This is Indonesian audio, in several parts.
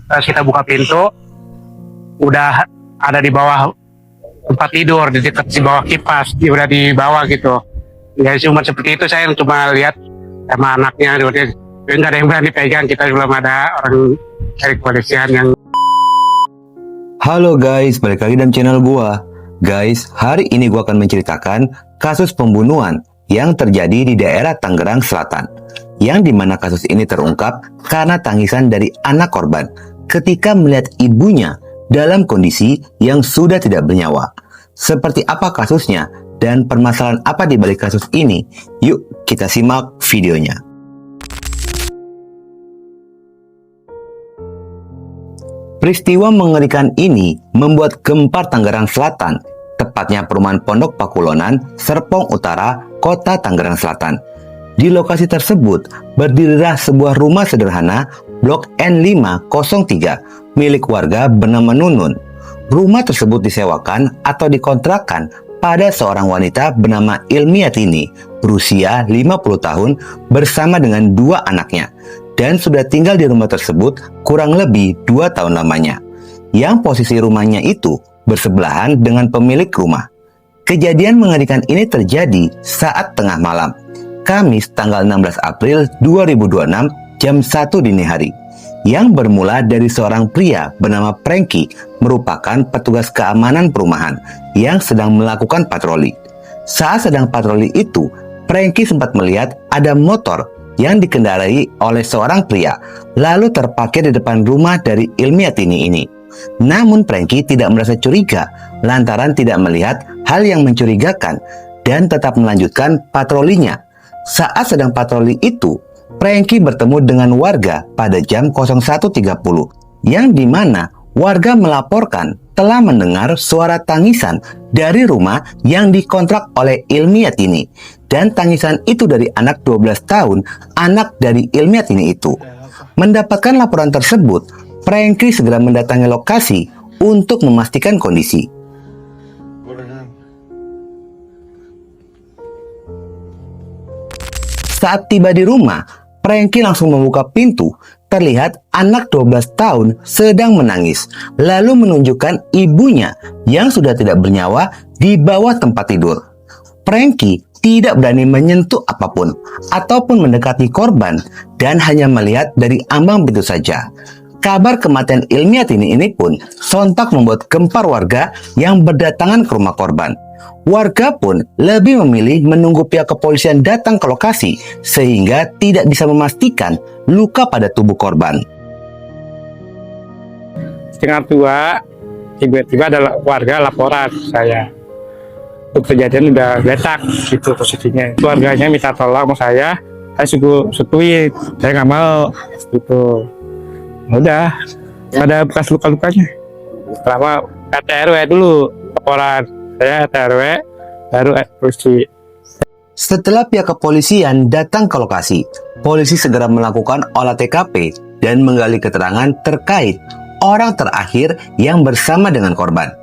Pas kita buka pintu, udah ada di bawah tempat tidur, di dekat di bawah kipas, udah di bawah gitu. Ya cuma seperti itu, saya cuma lihat sama anaknya, nggak ada yang berani pegang, kita belum ada orang dari kepolisian yang. Halo guys, balik lagi dalam channel gua. Guys, hari ini gua akan menceritakan kasus pembunuhan yang terjadi di daerah Tangerang Selatan, yang dimana kasus ini terungkap karena tangisan dari anak korban ketika melihat ibunya dalam kondisi yang sudah tidak bernyawa. Seperti apa kasusnya dan permasalahan apa di balik kasus ini? Yuk kita simak videonya. Peristiwa mengerikan ini membuat gempar Tangerang Selatan, tepatnya perumahan Pondok Pakulonan, Serpong Utara, Kota Tangerang Selatan. Di lokasi tersebut berdirilah sebuah rumah sederhana Blok N503 milik warga bernama Nunun. Rumah tersebut disewakan atau dikontrakkan pada seorang wanita bernama Ilmiatini, berusia 50 tahun bersama dengan dua anaknya, dan sudah tinggal di rumah tersebut kurang lebih 2 tahun lamanya, yang posisi rumahnya itu bersebelahan dengan pemilik rumah. Kejadian mengerikan ini terjadi saat tengah malam, Kamis tanggal 16 April 2026 jam 1 dini hari, yang bermula dari seorang pria bernama Prengki, merupakan petugas keamanan perumahan yang sedang melakukan patroli. Saat sedang patroli itu, Prengki sempat melihat ada motor yang dikendarai oleh seorang pria, lalu terparkir di depan rumah dari Ilmiatini ini. Namun Prengki tidak merasa curiga lantaran tidak melihat hal yang mencurigakan dan tetap melanjutkan patrolinya. Saat sedang patroli itu, Prengki bertemu dengan warga pada jam 01.30, yang dimana warga melaporkan telah mendengar suara tangisan dari rumah yang dikontrak oleh Ilmiatini, dan tangisan itu dari anak 12 tahun, anak dari Ilmiatini itu. Mendapatkan laporan tersebut, Prengki segera mendatangi lokasi untuk memastikan kondisi. Saat tiba di rumah, Prengki langsung membuka pintu. Terlihat anak 12 tahun sedang menangis, lalu menunjukkan ibunya yang sudah tidak bernyawa di bawah tempat tidur. Prengki tidak berani menyentuh apapun ataupun mendekati korban dan hanya melihat dari ambang pintu saja. Kabar kematian Ilmiatini ini pun sontak membuat gempar warga yang berdatangan ke rumah korban. Warga pun lebih memilih menunggu pihak kepolisian datang ke lokasi sehingga tidak bisa memastikan luka pada tubuh korban. Setengah 2, tiba-tiba ada warga laporan saya. Untuk kejadian udah letak gitu posisinya. Keluarganya minta tolong sama saya setuin. Saya nggak mau gitu. Udah, ada bekas luka-lukanya. Selama RT RW dulu laporan, saya RT RW baru polisi. Setelah pihak kepolisian datang ke lokasi, polisi segera melakukan olah TKP dan menggali keterangan terkait orang terakhir yang bersama dengan korban.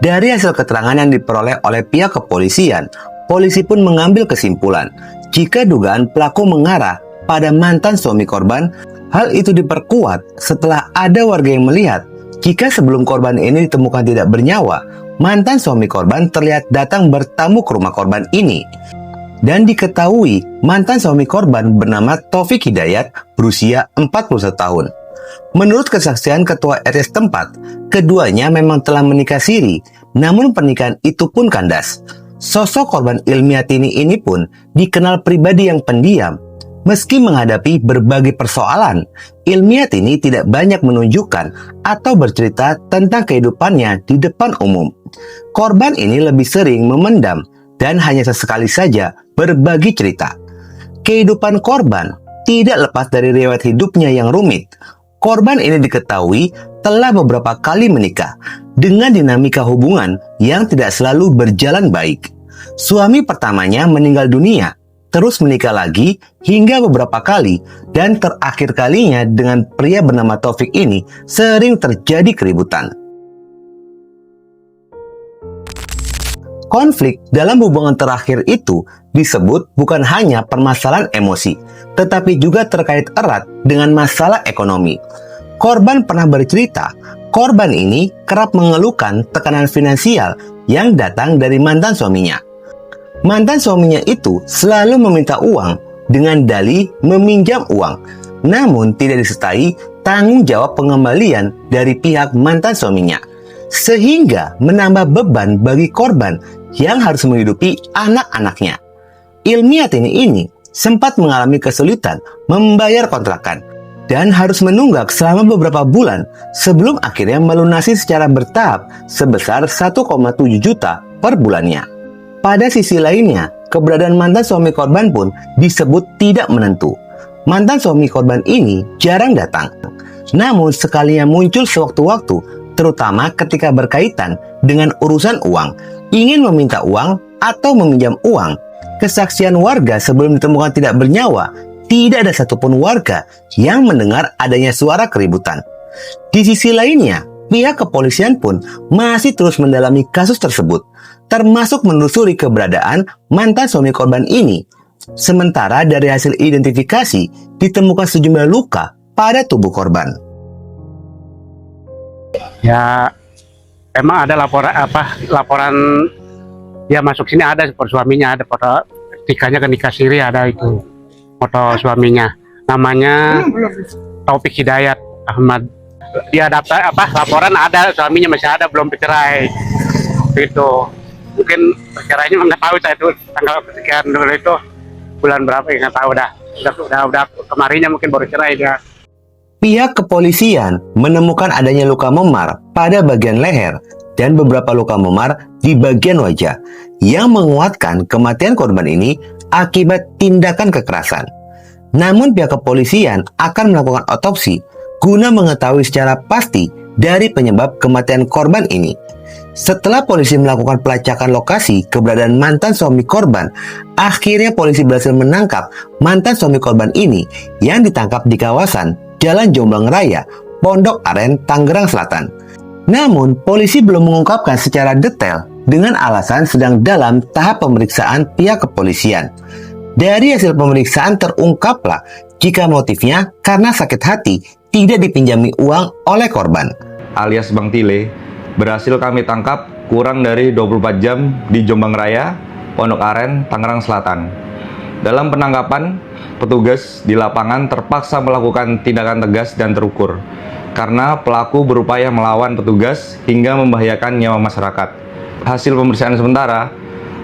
Dari hasil keterangan yang diperoleh oleh pihak kepolisian, polisi pun mengambil kesimpulan jika dugaan pelaku mengarah pada mantan suami korban. Hal itu diperkuat setelah ada warga yang melihat jika sebelum korban ini ditemukan tidak bernyawa, mantan suami korban terlihat datang bertamu ke rumah korban ini. Dan diketahui mantan suami korban bernama Taufik Hidayat, berusia 41 tahun. Menurut kesaksian ketua RT setempat, keduanya memang telah menikah siri, namun pernikahan itu pun kandas. Sosok korban Ilmiatini ini pun dikenal pribadi yang pendiam. Meski menghadapi berbagai persoalan, Ilmiatini tidak banyak menunjukkan atau bercerita tentang kehidupannya di depan umum. Korban ini lebih sering memendam dan hanya sesekali saja berbagi cerita. Kehidupan korban tidak lepas dari riwayat hidupnya yang rumit. Korban ini diketahui telah beberapa kali menikah dengan dinamika hubungan yang tidak selalu berjalan baik. Suami pertamanya meninggal dunia, terus menikah lagi hingga beberapa kali, dan terakhir kalinya dengan pria bernama Taufik ini sering terjadi keributan. Konflik dalam hubungan terakhir itu disebut bukan hanya permasalahan emosi, tetapi juga terkait erat dengan masalah ekonomi. korban pernah bercerita, korban ini kerap mengeluhkan tekanan finansial yang datang dari mantan suaminya. Mantan suaminya itu selalu meminta uang dengan dalih meminjam uang, namun tidak disertai tanggung jawab pengembalian dari pihak mantan suaminya, sehingga menambah beban bagi korban yang harus menghidupi anak-anaknya. Ilmiatini ini sempat mengalami kesulitan membayar kontrakan dan harus menunggak selama beberapa bulan sebelum akhirnya melunasi secara bertahap sebesar 1,7 juta per bulannya. Pada sisi lainnya, keberadaan mantan suami korban pun disebut tidak menentu. Mantan suami korban ini jarang datang, namun sekalinya muncul sewaktu-waktu, terutama ketika berkaitan dengan urusan uang, ingin meminta uang atau meminjam uang. Kesaksian warga sebelum ditemukan tidak bernyawa, tidak ada satupun warga yang mendengar adanya suara keributan. Di sisi lainnya, pihak kepolisian pun masih terus mendalami kasus tersebut, termasuk menelusuri keberadaan mantan suami korban ini. Sementara dari hasil identifikasi, ditemukan sejumlah luka pada tubuh korban. Ya, emang ada laporan dia masuk sini, ada foto suaminya, ada foto tikanya ke nikah siri, ada itu foto suaminya, namanya Taufik Hidayat Ahmad. Dia daftar laporan ada, suaminya masih ada, belum bercerai gitu. Mungkin bercerainya nggak tahu, saya itu tanggal sekian dulu itu bulan berapa ya, nggak tahu udah kemarinnya mungkin baru cerai dia. Pihak kepolisian menemukan adanya luka memar pada bagian leher dan beberapa luka memar di bagian wajah yang menguatkan kematian korban ini akibat tindakan kekerasan. Namun pihak kepolisian akan melakukan otopsi guna mengetahui secara pasti dari penyebab kematian korban ini. Setelah polisi melakukan pelacakan lokasi keberadaan mantan suami korban, akhirnya polisi berhasil menangkap mantan suami korban ini yang ditangkap di kawasan Jalan Jombang Raya, Pondok Aren, Tangerang Selatan. Namun, polisi belum mengungkapkan secara detail dengan alasan sedang dalam tahap pemeriksaan pihak kepolisian. Dari hasil pemeriksaan terungkaplah jika motifnya karena sakit hati tidak dipinjami uang oleh korban. Alias Bang Tile berhasil kami tangkap kurang dari 24 jam di Jombang Raya, Pondok Aren, Tangerang Selatan. Dalam penangkapan, petugas di lapangan terpaksa melakukan tindakan tegas dan terukur karena pelaku berupaya melawan petugas hingga membahayakan nyawa masyarakat. Hasil pemeriksaan sementara,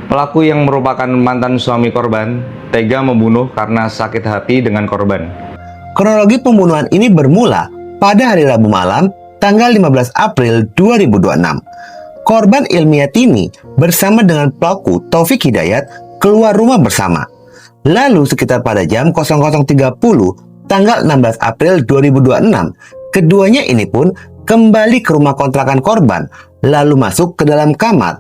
pelaku yang merupakan mantan suami korban tega membunuh karena sakit hati dengan korban. Kronologi pembunuhan ini bermula pada hari Rabu malam, tanggal 15 April 2026. Korban Ilmiatini bersama dengan pelaku Taufik Hidayat keluar rumah bersama. Lalu sekitar pada jam 00.30 tanggal 16 April 2026, keduanya ini pun kembali ke rumah kontrakan korban, lalu masuk ke dalam kamar.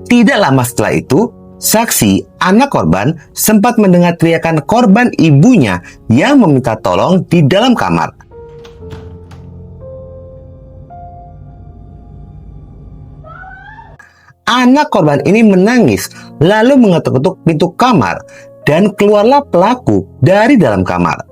Tidak lama setelah itu, saksi anak korban sempat mendengar teriakan korban ibunya yang meminta tolong di dalam kamar. Anak korban ini menangis, lalu mengetuk-ketuk pintu kamar, dan keluarlah pelaku dari dalam kamar.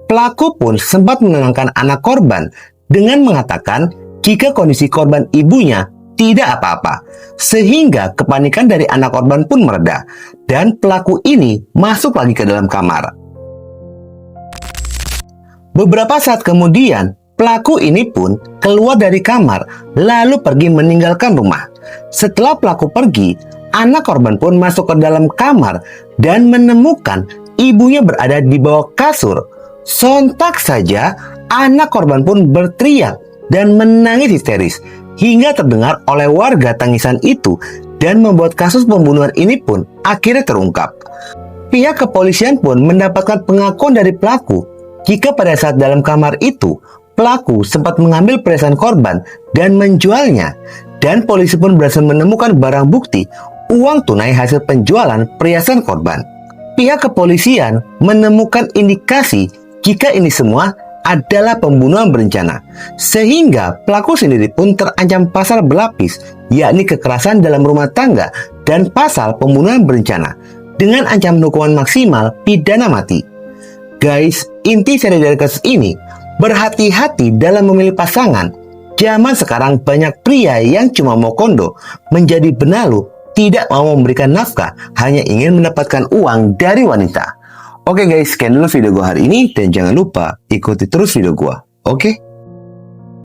Pelaku pun sempat menenangkan anak korban dengan mengatakan jika kondisi korban ibunya tidak apa-apa, sehingga kepanikan dari anak korban pun mereda, dan pelaku ini masuk lagi ke dalam kamar. Beberapa saat kemudian, pelaku ini pun keluar dari kamar, lalu pergi meninggalkan rumah. Setelah pelaku pergi, anak korban pun masuk ke dalam kamar dan menemukan ibunya berada di bawah kasur. Sontak saja, anak korban pun berteriak dan menangis histeris hingga terdengar oleh warga tangisan itu dan membuat kasus pembunuhan ini pun akhirnya terungkap. Pihak kepolisian pun mendapatkan pengakuan dari pelaku jika pada saat dalam kamar itu, pelaku sempat mengambil perhiasan korban dan menjualnya, dan polisi pun berhasil menemukan barang bukti uang tunai hasil penjualan perhiasan korban. Pihak kepolisian menemukan indikasi jika ini semua adalah pembunuhan berencana, sehingga pelaku sendiri pun terancam pasal berlapis, yakni kekerasan dalam rumah tangga dan pasal pembunuhan berencana, dengan ancaman hukuman maksimal pidana mati. Guys, inti seri dari kasus ini, Berhati-hati dalam memilih pasangan. Zaman sekarang banyak pria yang cuma mau kondo, menjadi benalu, tidak mau memberikan nafkah, hanya ingin mendapatkan uang dari wanita. Oke guys, sekian dulu video gue hari ini dan jangan lupa ikuti terus video gue. Oke?